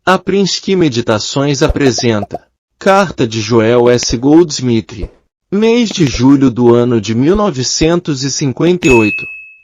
Aprinski Meditações apresenta Carta de Joel S. Goldsmith, mês de julho do ano de 1958.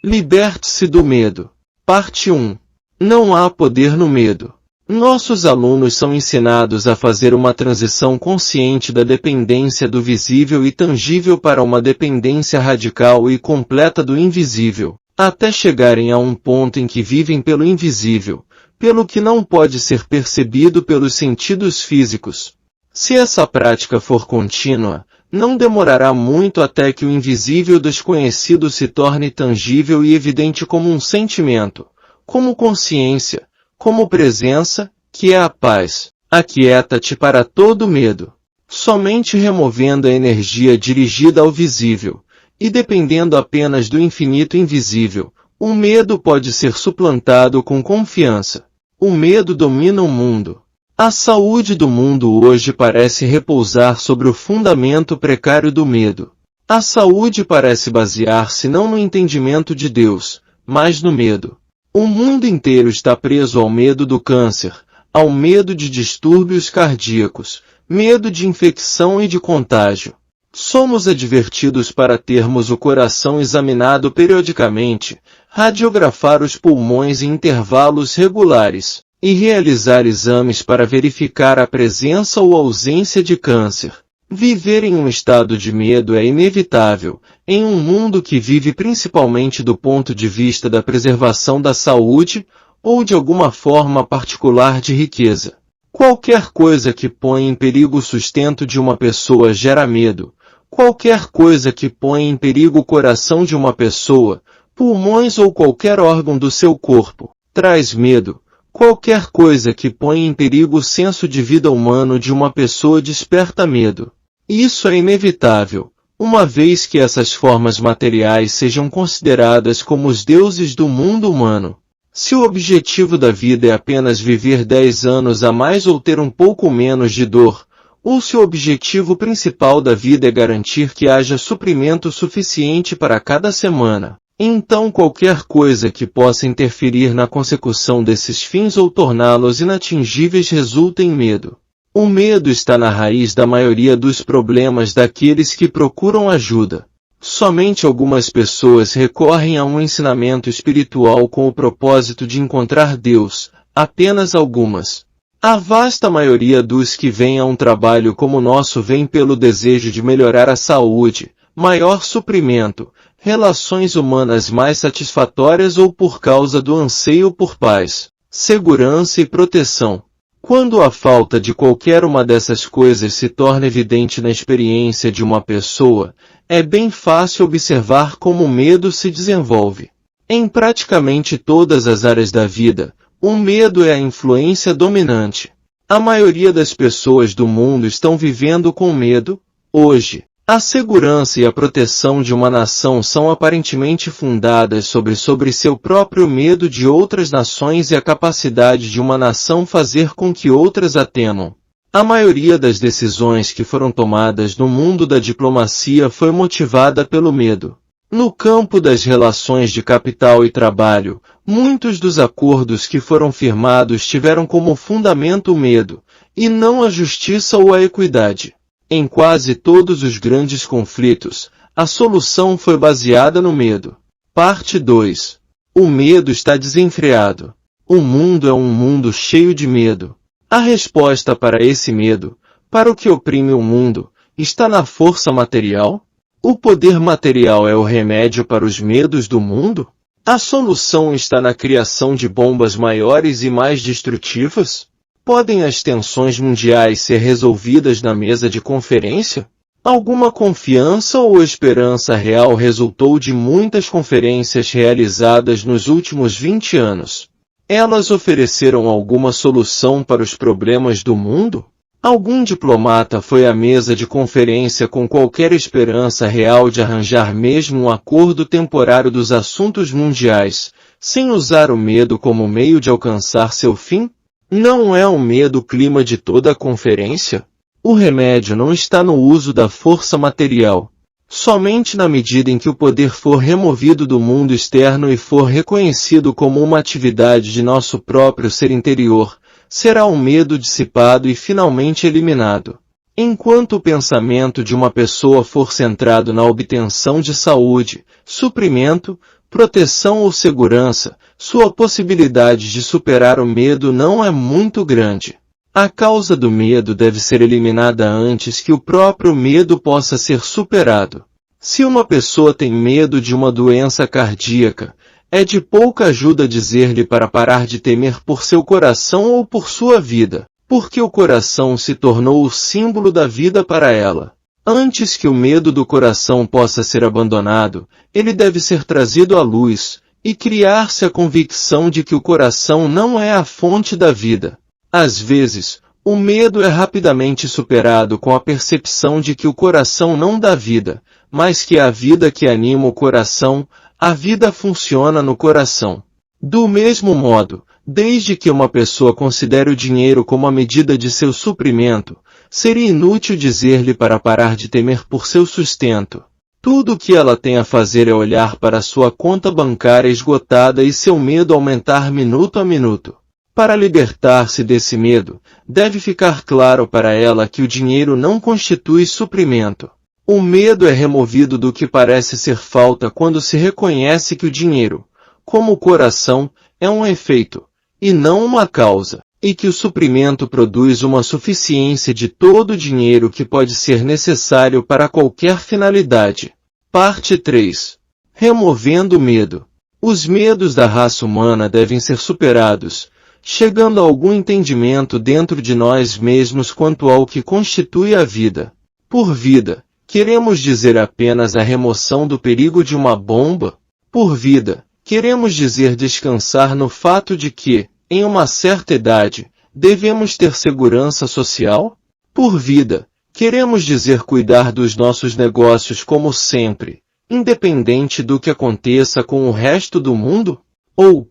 Liberte-se do medo. Parte 1. Não há poder no medo. Nossos alunos são ensinados a fazer uma transição consciente da dependência do visível e tangível para uma dependência radical e completa do invisível, até chegarem a um ponto em que vivem pelo invisível, pelo que não pode ser percebido pelos sentidos físicos. Se essa prática for contínua, não demorará muito até que o invisível desconhecido se torne tangível e evidente como um sentimento, como consciência, como presença, que é a paz. Aquieta-te para todo medo. Somente removendo a energia dirigida ao visível, e dependendo apenas do infinito invisível, o medo pode ser suplantado com confiança. O medo domina o mundo. A saúde do mundo hoje parece repousar sobre o fundamento precário do medo. A saúde parece basear-se não no entendimento de Deus, mas no medo. O mundo inteiro está preso ao medo do câncer, ao medo de distúrbios cardíacos, medo de infecção e de contágio. Somos advertidos para termos o coração examinado periodicamente, radiografar os pulmões em intervalos regulares, e realizar exames para verificar a presença ou ausência de câncer. Viver em um estado de medo é inevitável, em um mundo que vive principalmente do ponto de vista da preservação da saúde, ou de alguma forma particular de riqueza. Qualquer coisa que põe em perigo o sustento de uma pessoa gera medo. Qualquer coisa que põe em perigo o coração de uma pessoa, pulmões ou qualquer órgão do seu corpo, traz medo. Qualquer coisa que põe em perigo o senso de vida humano de uma pessoa desperta medo. Isso é inevitável, uma vez que essas formas materiais sejam consideradas como os deuses do mundo humano. Se o objetivo da vida é apenas viver 10 anos a mais ou ter um pouco menos de dor, ou se o objetivo principal da vida é garantir que haja suprimento suficiente para cada semana, então qualquer coisa que possa interferir na consecução desses fins ou torná-los inatingíveis resulta em medo. O medo está na raiz da maioria dos problemas daqueles que procuram ajuda. Somente algumas pessoas recorrem a um ensinamento espiritual com o propósito de encontrar Deus, apenas algumas. A vasta maioria dos que vêm a um trabalho como o nosso vem pelo desejo de melhorar a saúde, maior suprimento, relações humanas mais satisfatórias ou por causa do anseio por paz, segurança e proteção. Quando a falta de qualquer uma dessas coisas se torna evidente na experiência de uma pessoa, é bem fácil observar como o medo se desenvolve. Em praticamente todas as áreas da vida, o medo é a influência dominante. A maioria das pessoas do mundo estão vivendo com medo, hoje. A segurança e a proteção de uma nação são aparentemente fundadas sobre seu próprio medo de outras nações e a capacidade de uma nação fazer com que outras a temam. A maioria das decisões que foram tomadas no mundo da diplomacia foi motivada pelo medo. No campo das relações de capital e trabalho, muitos dos acordos que foram firmados tiveram como fundamento o medo, e não a justiça ou a equidade. Em quase todos os grandes conflitos, a solução foi baseada no medo. Parte 2. O medo está desenfreado. O mundo é um mundo cheio de medo. A resposta para esse medo, para o que oprime o mundo, está na força material? O poder material é o remédio para os medos do mundo? A solução está na criação de bombas maiores e mais destrutivas? Podem as tensões mundiais ser resolvidas na mesa de conferência? Alguma confiança ou esperança real resultou de muitas conferências realizadas nos últimos 20 anos? Elas ofereceram alguma solução para os problemas do mundo? Algum diplomata foi à mesa de conferência com qualquer esperança real de arranjar mesmo um acordo temporário dos assuntos mundiais, sem usar o medo como meio de alcançar seu fim? Não é o medo o clima de toda a conferência? O remédio não está no uso da força material. Somente na medida em que o poder for removido do mundo externo e for reconhecido como uma atividade de nosso próprio ser interior, será o medo dissipado e finalmente eliminado. Enquanto o pensamento de uma pessoa for centrado na obtenção de saúde, suprimento, proteção ou segurança, sua possibilidade de superar o medo não é muito grande. A causa do medo deve ser eliminada antes que o próprio medo possa ser superado. Se uma pessoa tem medo de uma doença cardíaca, é de pouca ajuda dizer-lhe para parar de temer por seu coração ou por sua vida, porque o coração se tornou o símbolo da vida para ela. Antes que o medo do coração possa ser abandonado, ele deve ser trazido à luz, e criar-se a convicção de que o coração não é a fonte da vida. Às vezes, o medo é rapidamente superado com a percepção de que o coração não dá vida, mas que é a vida que anima o coração, a vida funciona no coração. Do mesmo modo, desde que uma pessoa considere o dinheiro como a medida de seu suprimento, seria inútil dizer-lhe para parar de temer por seu sustento. Tudo o que ela tem a fazer é olhar para sua conta bancária esgotada e seu medo aumentar minuto a minuto. Para libertar-se desse medo, deve ficar claro para ela que o dinheiro não constitui suprimento. O medo é removido do que parece ser falta quando se reconhece que o dinheiro, como o coração, é um efeito, e não uma causa, e que o suprimento produz uma suficiência de todo o dinheiro que pode ser necessário para qualquer finalidade. Parte 3. Removendo o medo. Os medos da raça humana devem ser superados, chegando a algum entendimento dentro de nós mesmos quanto ao que constitui a vida. Por vida, queremos dizer apenas a remoção do perigo de uma bomba? Por vida, queremos dizer descansar no fato de que, em uma certa idade, devemos ter segurança social? Por vida, queremos dizer cuidar dos nossos negócios como sempre, independente do que aconteça com o resto do mundo? Ou,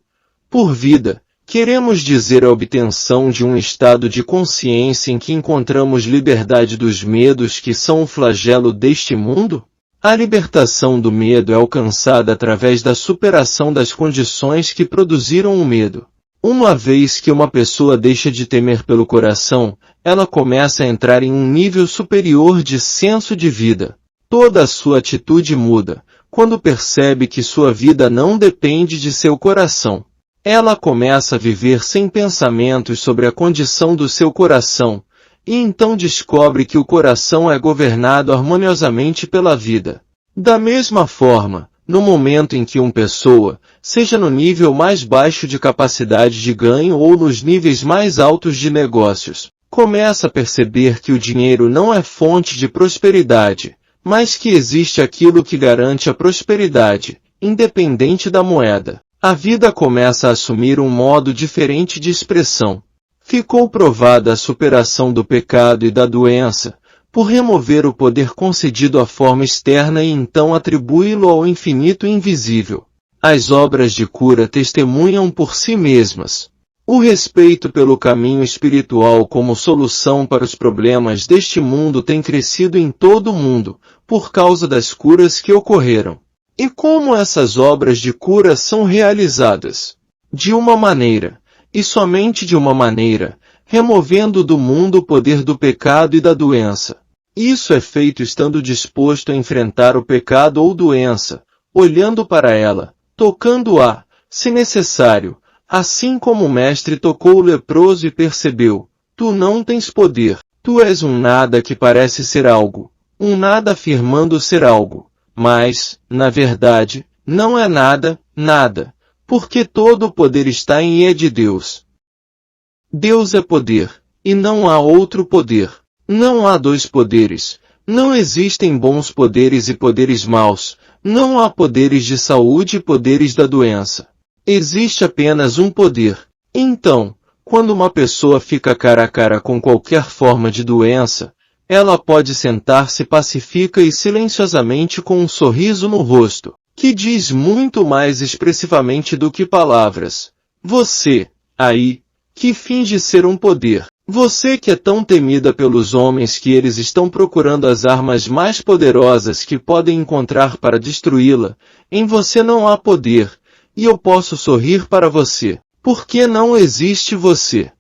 por vida, queremos dizer a obtenção de um estado de consciência em que encontramos liberdade dos medos que são o flagelo deste mundo? A libertação do medo é alcançada através da superação das condições que produziram o medo. Uma vez que uma pessoa deixa de temer pelo coração, ela começa a entrar em um nível superior de senso de vida. Toda a sua atitude muda, quando percebe que sua vida não depende de seu coração. Ela começa a viver sem pensamentos sobre a condição do seu coração, e então descobre que o coração é governado harmoniosamente pela vida. Da mesma forma, no momento em que uma pessoa, seja no nível mais baixo de capacidade de ganho ou nos níveis mais altos de negócios, começa a perceber que o dinheiro não é fonte de prosperidade, mas que existe aquilo que garante a prosperidade, independente da moeda. A vida começa a assumir um modo diferente de expressão. Ficou provada a superação do pecado e da doença, por remover o poder concedido à forma externa e então atribuí-lo ao infinito invisível. As obras de cura testemunham por si mesmas. O respeito pelo caminho espiritual como solução para os problemas deste mundo tem crescido em todo o mundo, por causa das curas que ocorreram. E como essas obras de cura são realizadas? De uma maneira, e somente de uma maneira, removendo do mundo o poder do pecado e da doença. Isso é feito estando disposto a enfrentar o pecado ou doença, olhando para ela, tocando-a, se necessário, assim como o mestre tocou o leproso e percebeu: tu não tens poder, tu és um nada que parece ser algo, um nada afirmando ser algo. Mas, na verdade, não é nada, nada, porque todo o poder está em e é de Deus. Deus é poder, e não há outro poder. Não há dois poderes. Não existem bons poderes e poderes maus. Não há poderes de saúde e poderes da doença. Existe apenas um poder. Então, quando uma pessoa fica cara a cara com qualquer forma de doença, ela pode sentar-se pacífica e silenciosamente com um sorriso no rosto, que diz muito mais expressivamente do que palavras. Você, aí, que finge ser um poder. Você que é tão temida pelos homens que eles estão procurando as armas mais poderosas que podem encontrar para destruí-la, em você não há poder, e eu posso sorrir para você, porque não existe você.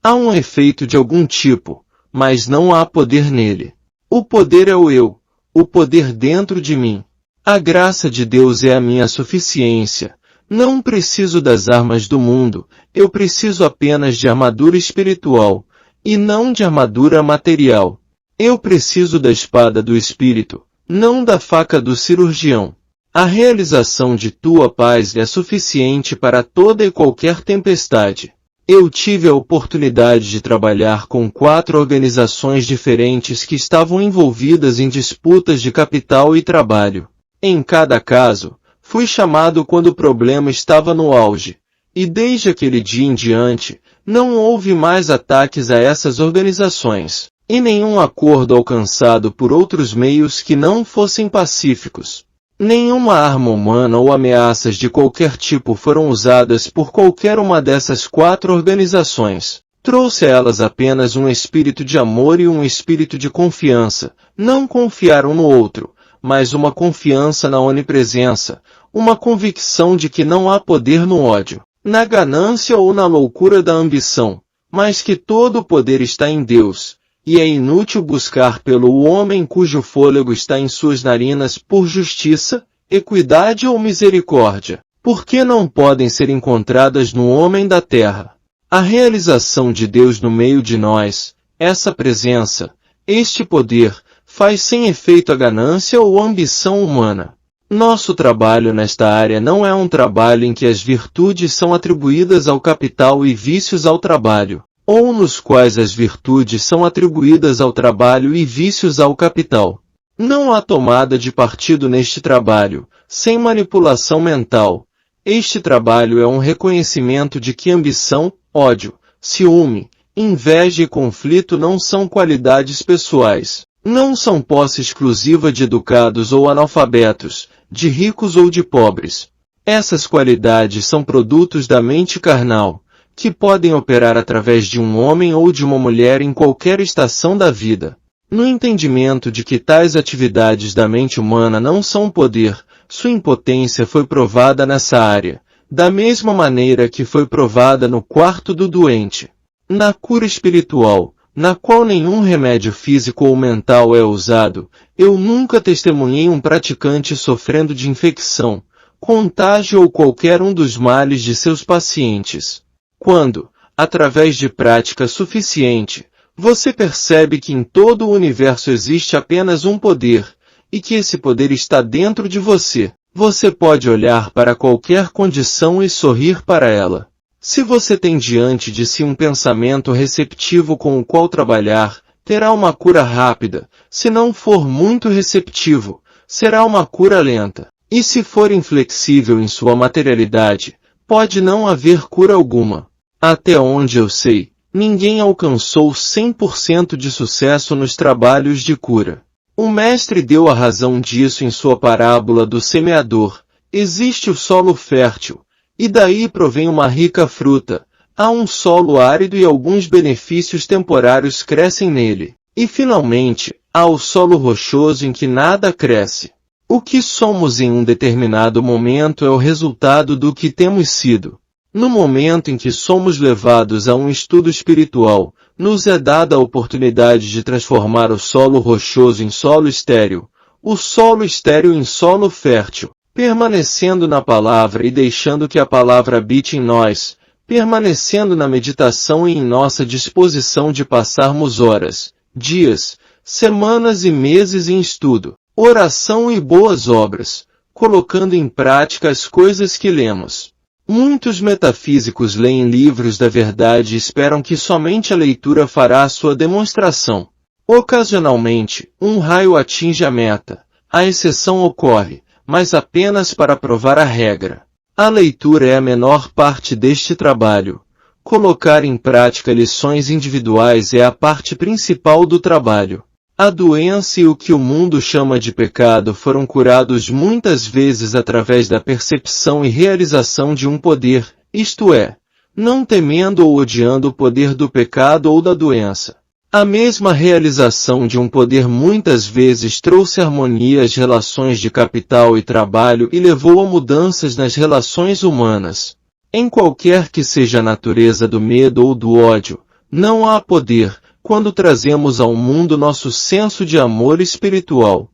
Há um efeito de algum tipo, mas não há poder nele. O poder é o eu, o poder dentro de mim. A graça de Deus é a minha suficiência. Não preciso das armas do mundo, eu preciso apenas de armadura espiritual, e não de armadura material. Eu preciso da espada do Espírito, não da faca do cirurgião. A realização de tua paz é suficiente para toda e qualquer tempestade. Eu tive a oportunidade de trabalhar com 4 organizações diferentes que estavam envolvidas em disputas de capital e trabalho. Em cada caso, fui chamado quando o problema estava no auge, e desde aquele dia em diante, não houve mais ataques a essas organizações, e nenhum acordo alcançado por outros meios que não fossem pacíficos. Nenhuma arma humana ou ameaças de qualquer tipo foram usadas por qualquer uma dessas 4 organizações. Trouxe a elas apenas um espírito de amor e um espírito de confiança. Não confiaram no outro, mas uma confiança na onipresença, uma convicção de que não há poder no ódio, na ganância ou na loucura da ambição, mas que todo o poder está em Deus. E é inútil buscar pelo homem cujo fôlego está em suas narinas por justiça, equidade ou misericórdia, porque não podem ser encontradas no homem da terra. A realização de Deus no meio de nós, essa presença, este poder, faz sem efeito a ganância ou a ambição humana. Nosso trabalho nesta área não é um trabalho em que as virtudes são atribuídas ao capital e vícios ao trabalho, ou nos quais as virtudes são atribuídas ao trabalho e vícios ao capital. Não há tomada de partido neste trabalho, sem manipulação mental. Este trabalho é um reconhecimento de que ambição, ódio, ciúme, inveja e conflito não são qualidades pessoais, não são posse exclusiva de educados ou analfabetos, de ricos ou de pobres. Essas qualidades são produtos da mente carnal, que podem operar através de um homem ou de uma mulher em qualquer estação da vida. No entendimento de que tais atividades da mente humana não são poder, sua impotência foi provada nessa área, da mesma maneira que foi provada no quarto do doente. Na cura espiritual, na qual nenhum remédio físico ou mental é usado, eu nunca testemunhei um praticante sofrendo de infecção, contágio ou qualquer um dos males de seus pacientes. Quando, através de prática suficiente, você percebe que em todo o universo existe apenas um poder, e que esse poder está dentro de você, você pode olhar para qualquer condição e sorrir para ela. Se você tem diante de si um pensamento receptivo com o qual trabalhar, terá uma cura rápida. Se não for muito receptivo, será uma cura lenta. E se for inflexível em sua materialidade, pode não haver cura alguma. Até onde eu sei, ninguém alcançou 100% de sucesso nos trabalhos de cura. O mestre deu a razão disso em sua parábola do semeador. Existe o solo fértil, e daí provém uma rica fruta. Há um solo árido e alguns benefícios temporários crescem nele. E finalmente, há o solo rochoso em que nada cresce. O que somos em um determinado momento é o resultado do que temos sido. No momento em que somos levados a um estudo espiritual, nos é dada a oportunidade de transformar o solo rochoso em solo estéril, o solo estéril em solo fértil, permanecendo na palavra e deixando que a palavra habite em nós, permanecendo na meditação e em nossa disposição de passarmos horas, dias, semanas e meses em estudo, oração e boas obras, colocando em prática as coisas que lemos. Muitos metafísicos leem livros da verdade e esperam que somente a leitura fará a sua demonstração. Ocasionalmente, um raio atinge a meta. A exceção ocorre, mas apenas para provar a regra. A leitura é a menor parte deste trabalho. Colocar em prática lições individuais é a parte principal do trabalho. A doença e o que o mundo chama de pecado foram curados muitas vezes através da percepção e realização de um poder, isto é, não temendo ou odiando o poder do pecado ou da doença. A mesma realização de um poder muitas vezes trouxe harmonia às relações de capital e trabalho e levou a mudanças nas relações humanas. Em qualquer que seja a natureza do medo ou do ódio, Não há poder quando trazemos ao mundo nosso senso de amor espiritual.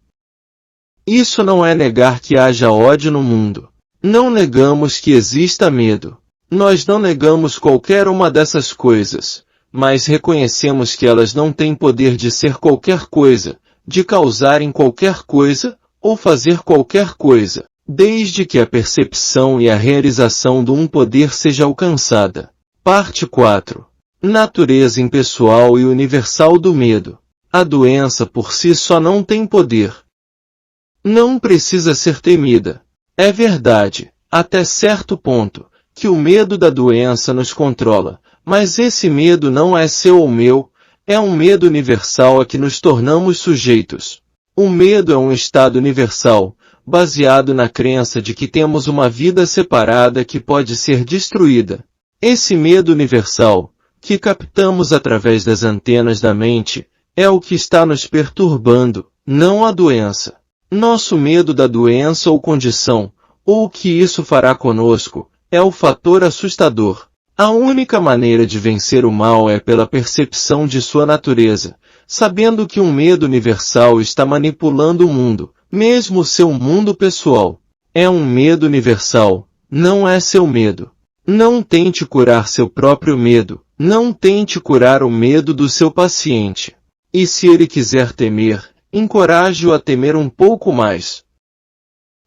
Isso não é negar que haja ódio no mundo. Não negamos que exista medo. Nós não negamos qualquer uma dessas coisas, mas reconhecemos que elas não têm poder de ser qualquer coisa, de causarem qualquer coisa, ou fazer qualquer coisa, desde que a percepção e a realização de um poder seja alcançada. Parte 4. Natureza impessoal e universal do medo. A doença por si só não tem poder. Não precisa ser temida. É verdade, até certo ponto, que o medo da doença nos controla, mas esse medo não é seu ou meu, é um medo universal a que nos tornamos sujeitos. O medo é um estado universal, baseado na crença de que temos uma vida separada que pode ser destruída. Esse medo universal, que captamos através das antenas da mente, é o que está nos perturbando, não a doença. Nosso medo da doença ou condição, ou o que isso fará conosco, é o fator assustador. A única maneira de vencer o mal é pela percepção de sua natureza, sabendo que um medo universal está manipulando o mundo, mesmo seu mundo pessoal. É um medo universal, não é seu medo. Não tente curar seu próprio medo, não tente curar o medo do seu paciente. E se ele quiser temer, encoraje-o a temer um pouco mais.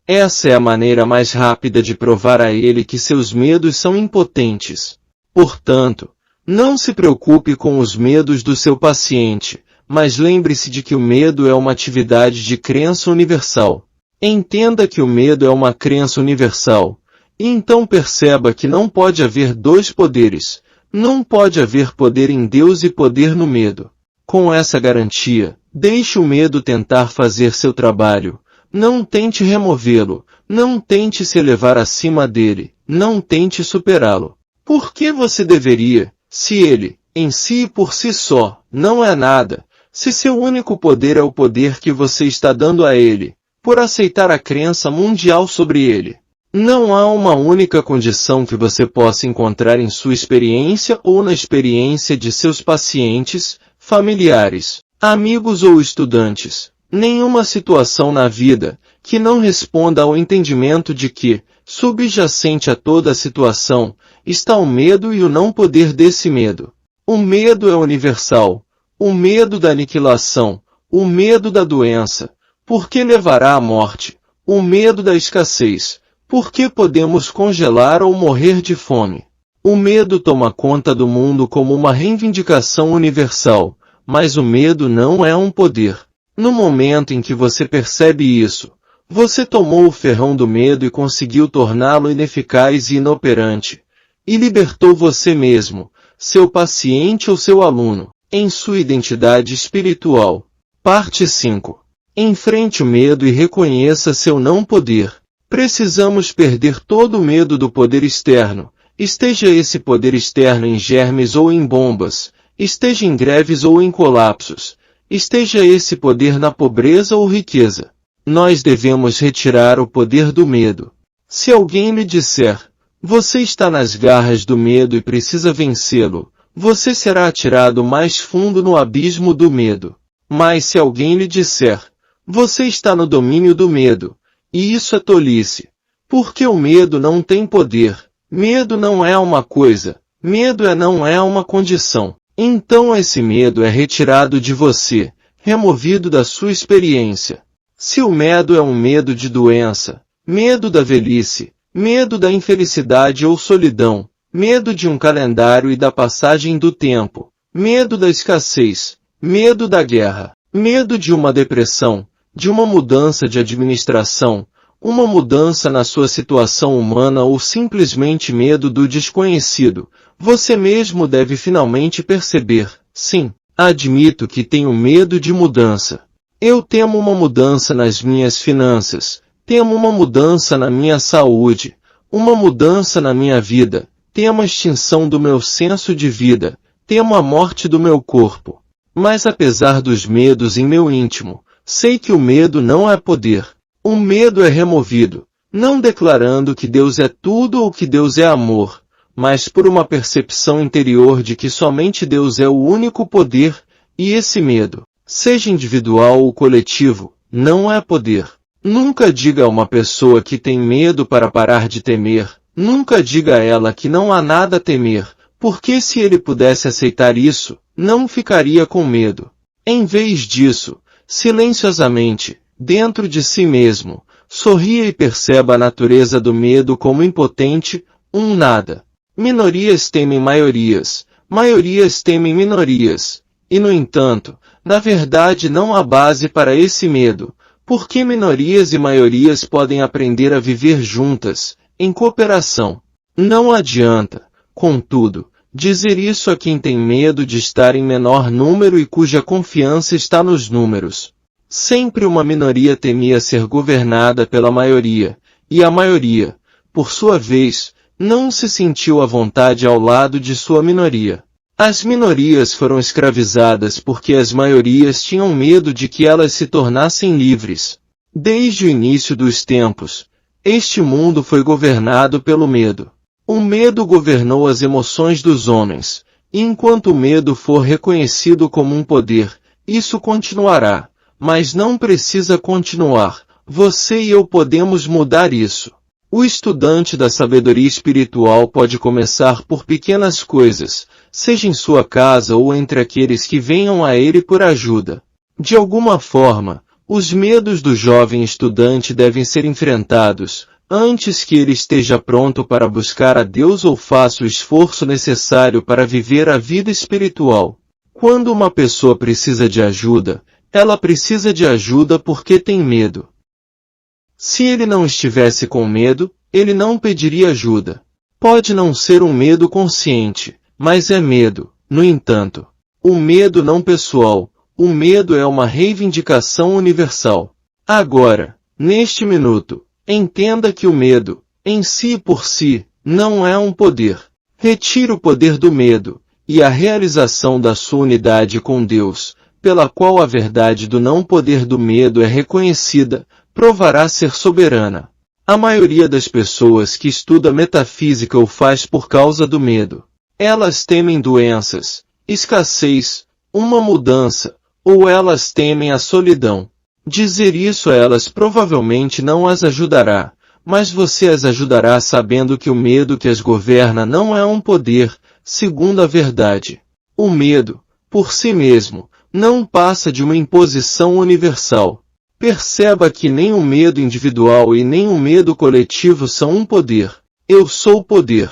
Essa é a maneira mais rápida de provar a ele que seus medos são impotentes. Portanto, não se preocupe com os medos do seu paciente, mas lembre-se de que o medo é uma atividade de crença universal. Entenda que o medo é uma crença universal, e então perceba que não pode haver dois poderes, não pode haver poder em Deus e poder no medo. Com essa garantia, deixe o medo tentar fazer seu trabalho. Não tente removê-lo, não tente se elevar acima dele, não tente superá-lo. Por que você deveria, se ele, em si e por si só, não é nada, se seu único poder é o poder que você está dando a ele, por aceitar a crença mundial sobre ele? Não há uma única condição que você possa encontrar em sua experiência ou na experiência de seus pacientes, familiares, amigos ou estudantes. Nenhuma situação na vida que não responda ao entendimento de que, subjacente a toda a situação, está o medo e o não poder desse medo. O medo é universal. O medo da aniquilação. O medo da doença. Porque levará à morte. O medo da escassez. Porque podemos congelar ou morrer de fome. O medo toma conta do mundo como uma reivindicação universal, mas o medo não é um poder. No momento em que você percebe isso, você tomou o ferrão do medo e conseguiu torná-lo ineficaz e inoperante, e libertou você mesmo, seu paciente ou seu aluno, em sua identidade espiritual. Parte 5. Enfrente o medo e reconheça seu não poder. Precisamos perder todo o medo do poder externo, esteja esse poder externo em germes ou em bombas, esteja em greves ou em colapsos, esteja esse poder na pobreza ou riqueza. Nós devemos retirar o poder do medo. Se alguém lhe disser, você está nas garras do medo e precisa vencê-lo, você será atirado mais fundo no abismo do medo. Mas se alguém lhe disser, você está no domínio do medo, e isso é tolice, porque o medo não tem poder, medo não é uma coisa, medo não é uma condição. Então esse medo é retirado de você, removido da sua experiência. Se o medo é um medo de doença, medo da velhice, medo da infelicidade ou solidão, medo de um calendário e da passagem do tempo, medo da escassez, medo da guerra, medo de uma depressão, de uma mudança de administração, uma mudança na sua situação humana ou simplesmente medo do desconhecido, você mesmo deve finalmente perceber, sim, admito que tenho medo de mudança. Eu temo uma mudança nas minhas finanças, temo uma mudança na minha saúde, uma mudança na minha vida, temo a extinção do meu senso de vida, temo a morte do meu corpo. Mas apesar dos medos em meu íntimo, sei que o medo não é poder. O medo é removido, não declarando que Deus é tudo ou que Deus é amor, mas por uma percepção interior de que somente Deus é o único poder, e esse medo, seja individual ou coletivo, não é poder. Nunca diga a uma pessoa que tem medo para parar de temer, nunca diga a ela que não há nada a temer, porque se ele pudesse aceitar isso, não ficaria com medo. Em vez disso, silenciosamente, dentro de si mesmo, sorria e perceba a natureza do medo como impotente, um nada. Minorias temem maiorias, maiorias temem minorias, e no entanto, na verdade não há base para esse medo, porque minorias e maiorias podem aprender a viver juntas, em cooperação. Não adianta, contudo, dizer isso a quem tem medo de estar em menor número e cuja confiança está nos números. Sempre uma minoria temia ser governada pela maioria, e a maioria, por sua vez, não se sentiu à vontade ao lado de sua minoria. As minorias foram escravizadas porque as maiorias tinham medo de que elas se tornassem livres. Desde o início dos tempos, este mundo foi governado pelo medo. O medo governou as emoções dos homens, e enquanto o medo for reconhecido como um poder, isso continuará, mas não precisa continuar. Você e eu podemos mudar isso. O estudante da sabedoria espiritual pode começar por pequenas coisas, seja em sua casa ou entre aqueles que venham a ele por ajuda. De alguma forma, os medos do jovem estudante devem ser enfrentados, antes que ele esteja pronto para buscar a Deus ou faça o esforço necessário para viver a vida espiritual. Quando uma pessoa precisa de ajuda, ela precisa de ajuda porque tem medo. Se ele não estivesse com medo, ele não pediria ajuda. Pode não ser um medo consciente, mas é medo, no entanto. O medo não pessoal, o medo é uma reivindicação universal. Agora, neste minuto, entenda que o medo, em si e por si, não é um poder. Retire o poder do medo, e a realização da sua unidade com Deus, pela qual a verdade do não poder do medo é reconhecida, provará ser soberana. A maioria das pessoas que estuda metafísica o faz por causa do medo. Elas temem doenças, escassez, uma mudança, ou elas temem a solidão. Dizer isso a elas provavelmente não as ajudará, mas você as ajudará sabendo que o medo que as governa não é um poder, segundo a verdade. O medo, por si mesmo, não passa de uma imposição universal. Perceba que nem o medo individual e nem o medo coletivo são um poder. Eu sou o poder.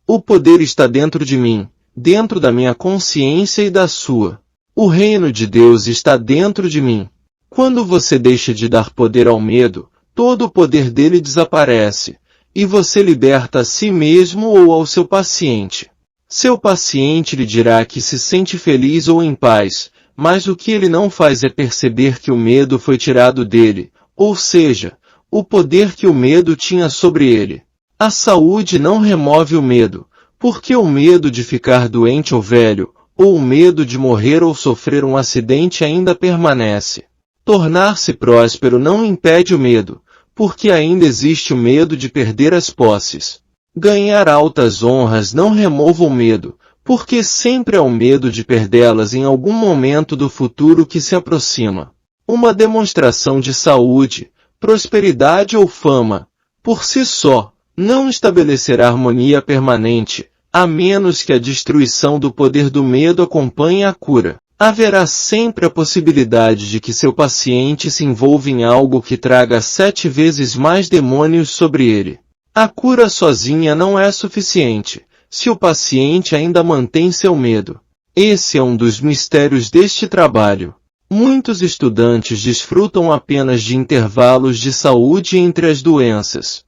O poder está dentro de mim, dentro da minha consciência e da sua. O reino de Deus está dentro de mim. Quando você deixa de dar poder ao medo, todo o poder dele desaparece, e você liberta a si mesmo ou ao seu paciente. Seu paciente lhe dirá que se sente feliz ou em paz, mas o que ele não faz é perceber que o medo foi tirado dele, ou seja, o poder que o medo tinha sobre ele. A saúde não remove o medo, porque o medo de ficar doente ou velho, ou o medo de morrer ou sofrer um acidente ainda permanece. Tornar-se próspero não impede o medo, porque ainda existe o medo de perder as posses. Ganhar altas honras não remove o medo, porque sempre há o medo de perdê-las em algum momento do futuro que se aproxima. Uma demonstração de saúde, prosperidade ou fama, por si só, não estabelecerá harmonia permanente, a menos que a destruição do poder do medo acompanhe a cura. Haverá sempre a possibilidade de que seu paciente se envolva em algo que traga 7 vezes mais demônios sobre ele. A cura sozinha não é suficiente, se o paciente ainda mantém seu medo. Esse é um dos mistérios deste trabalho. Muitos estudantes desfrutam apenas de intervalos de saúde entre as doenças.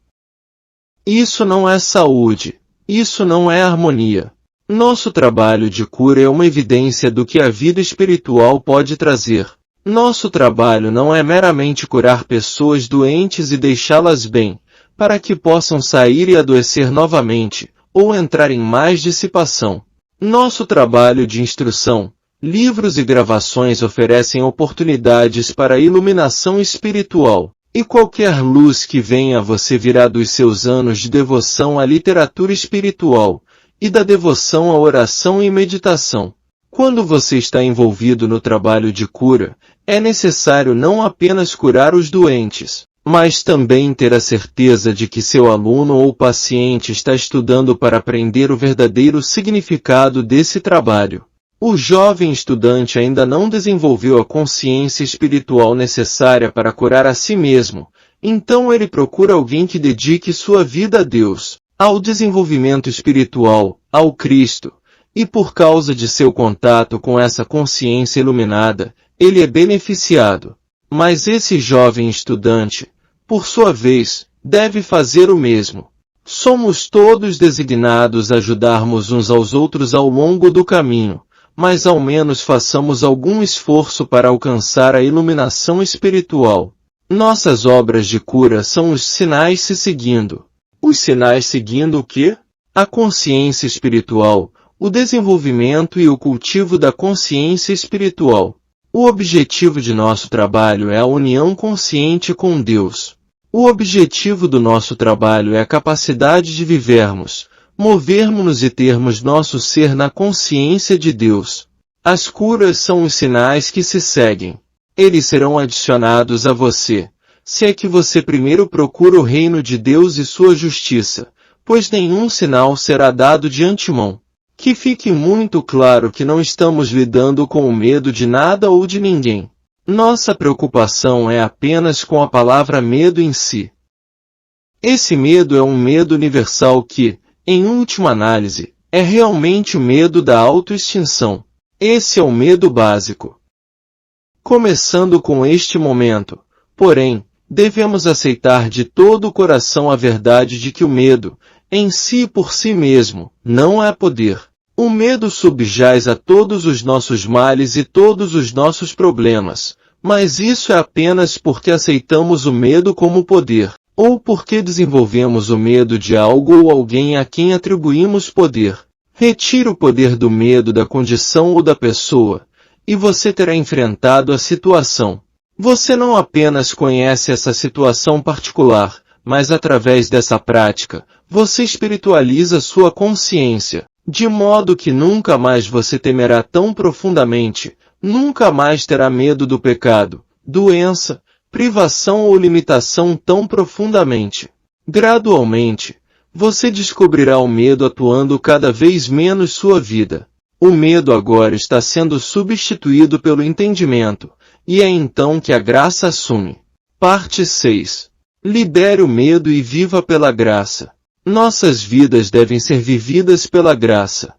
Isso não é saúde. Isso não é harmonia. Nosso trabalho de cura é uma evidência do que a vida espiritual pode trazer. Nosso trabalho não é meramente curar pessoas doentes e deixá-las bem, para que possam sair e adoecer novamente, ou entrar em mais dissipação. Nosso trabalho de instrução, livros e gravações oferecem oportunidades para a iluminação espiritual. E qualquer luz que venha a você virá dos seus anos de devoção à literatura espiritual, e da devoção à oração e meditação. Quando você está envolvido no trabalho de cura, é necessário não apenas curar os doentes, mas também ter a certeza de que seu aluno ou paciente está estudando para aprender o verdadeiro significado desse trabalho. O jovem estudante ainda não desenvolveu a consciência espiritual necessária para curar a si mesmo, então ele procura alguém que dedique sua vida a Deus, ao desenvolvimento espiritual, ao Cristo, e por causa de seu contato com essa consciência iluminada, ele é beneficiado. Mas esse jovem estudante, por sua vez, deve fazer o mesmo. Somos todos designados a ajudarmos uns aos outros ao longo do caminho, mas ao menos façamos algum esforço para alcançar a iluminação espiritual. Nossas obras de cura são os sinais se seguindo. Os sinais seguindo o quê? A consciência espiritual, o desenvolvimento e o cultivo da consciência espiritual. O objetivo de nosso trabalho é a união consciente com Deus. O objetivo do nosso trabalho é a capacidade de vivermos, movermos-nos e termos nosso ser na consciência de Deus. As curas são os sinais que se seguem. Eles serão adicionados a você, se é que você primeiro procura o reino de Deus e sua justiça, pois nenhum sinal será dado de antemão. Que fique muito claro que não estamos lidando com o medo de nada ou de ninguém. Nossa preocupação é apenas com a palavra medo em si. Esse medo é um medo universal que, em última análise, é realmente o medo da autoextinção. Esse é o medo básico. Começando com este momento, porém, devemos aceitar de todo o coração a verdade de que o medo, em si e por si mesmo, não é poder. O medo subjaz a todos os nossos males e todos os nossos problemas, mas isso é apenas porque aceitamos o medo como poder, ou porque desenvolvemos o medo de algo ou alguém a quem atribuímos poder. Retire o poder do medo da condição ou da pessoa, e você terá enfrentado a situação. Você não apenas conhece essa situação particular, mas através dessa prática, você espiritualiza sua consciência, de modo que nunca mais você temerá tão profundamente, nunca mais terá medo do pecado, doença, privação ou limitação tão profundamente. Gradualmente, você descobrirá o medo atuando cada vez menos sua vida. O medo agora está sendo substituído pelo entendimento, e é então que a graça assume. Parte 6. Libere o medo e viva pela graça. Nossas vidas devem ser vividas pela graça.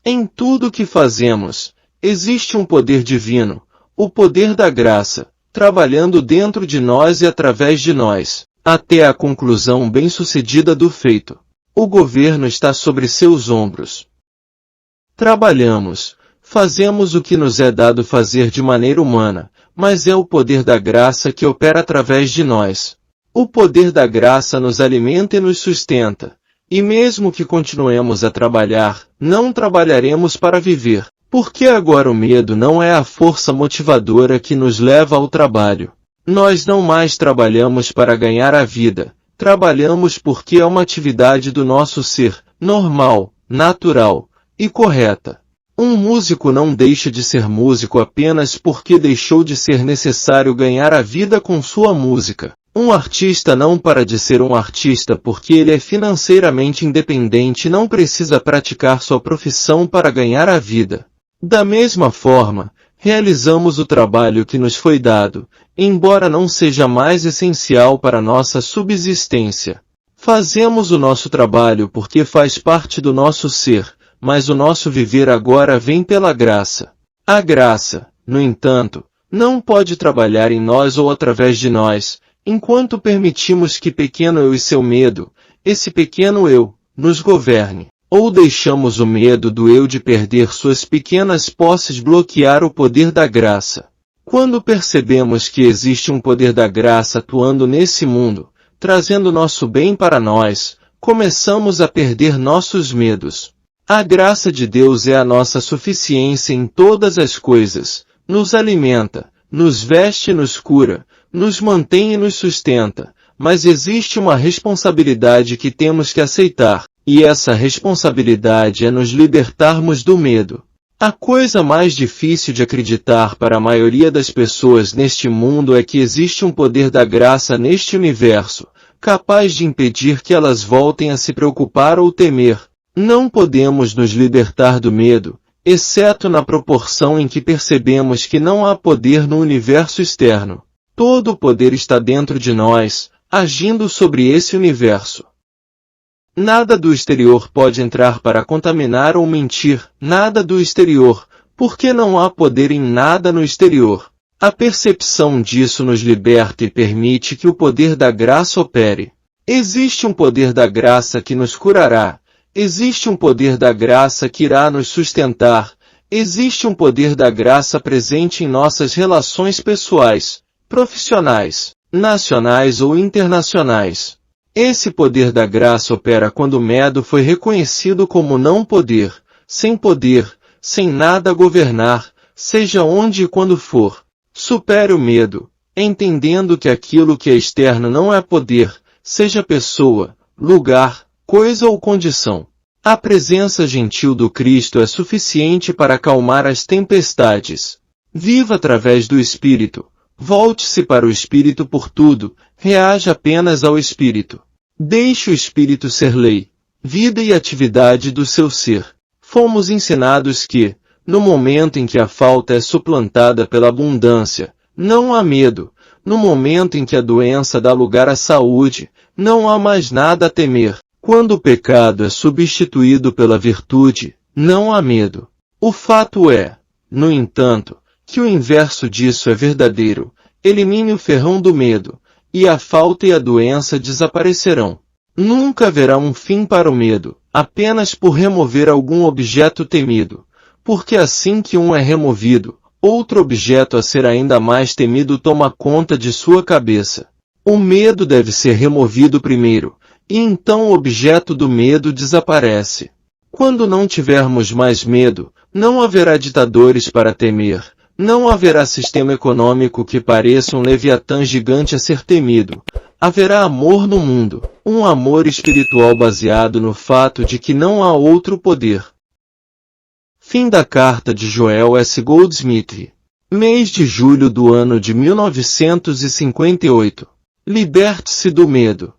Em tudo o que fazemos, existe um poder divino, o poder da graça, trabalhando dentro de nós e através de nós, até a conclusão bem-sucedida do feito. O governo está sobre seus ombros. Trabalhamos, fazemos o que nos é dado fazer de maneira humana, mas é o poder da graça que opera através de nós. O poder da graça nos alimenta e nos sustenta, e mesmo que continuemos a trabalhar, não trabalharemos para viver, porque agora o medo não é a força motivadora que nos leva ao trabalho. Nós não mais trabalhamos para ganhar a vida, trabalhamos porque é uma atividade do nosso ser, normal, natural e correta. Um músico não deixa de ser músico apenas porque deixou de ser necessário ganhar a vida com sua música. Um artista não para de ser um artista porque ele é financeiramente independente e não precisa praticar sua profissão para ganhar a vida. Da mesma forma, realizamos o trabalho que nos foi dado, embora não seja mais essencial para nossa subsistência. Fazemos o nosso trabalho porque faz parte do nosso ser, mas o nosso viver agora vem pela graça. A graça, no entanto, não pode trabalhar em nós ou através de nós, enquanto permitimos que pequeno eu e seu medo, esse pequeno eu, nos governe, ou deixamos o medo do eu de perder suas pequenas posses bloquear o poder da graça. Quando percebemos que existe um poder da graça atuando nesse mundo, trazendo nosso bem para nós, começamos a perder nossos medos. A graça de Deus é a nossa suficiência em todas as coisas, nos alimenta, nos veste e nos cura, nos mantém e nos sustenta, mas existe uma responsabilidade que temos que aceitar, e essa responsabilidade é nos libertarmos do medo. A coisa mais difícil de acreditar para a maioria das pessoas neste mundo é que existe um poder da graça neste universo, capaz de impedir que elas voltem a se preocupar ou temer. Não podemos nos libertar do medo, exceto na proporção em que percebemos que não há poder no universo externo. Todo o poder está dentro de nós, agindo sobre esse universo. Nada do exterior pode entrar para contaminar ou mentir, nada do exterior, porque não há poder em nada no exterior. A percepção disso nos liberta e permite que o poder da graça opere. Existe um poder da graça que nos curará. Existe um poder da graça que irá nos sustentar. Existe um poder da graça presente em nossas relações pessoais, profissionais, nacionais ou internacionais. Esse poder da graça opera quando o medo foi reconhecido como não poder, sem nada a governar, seja onde e quando for. Supere o medo, entendendo que aquilo que é externo não é poder, seja pessoa, lugar, coisa ou condição. A presença gentil do Cristo é suficiente para acalmar as tempestades. Viva através do Espírito. Volte-se para o Espírito por tudo, reaja apenas ao Espírito. Deixe o Espírito ser lei, vida e atividade do seu ser. Fomos ensinados que, no momento em que a falta é suplantada pela abundância, não há medo. No momento em que a doença dá lugar à saúde, não há mais nada a temer. Quando o pecado é substituído pela virtude, não há medo. O fato é, no entanto, que o inverso disso é verdadeiro. Elimine o ferrão do medo, e a falta e a doença desaparecerão. Nunca haverá um fim para o medo, apenas por remover algum objeto temido. Porque assim que um é removido, outro objeto a ser ainda mais temido toma conta de sua cabeça. O medo deve ser removido primeiro, e então o objeto do medo desaparece. Quando não tivermos mais medo, não haverá ditadores para temer. Não haverá sistema econômico que pareça um leviatã gigante a ser temido. Haverá amor no mundo, um amor espiritual baseado no fato de que não há outro poder. Fim da carta de Joel S. Goldsmith. Mês de julho do ano de 1958. Liberte-se do medo.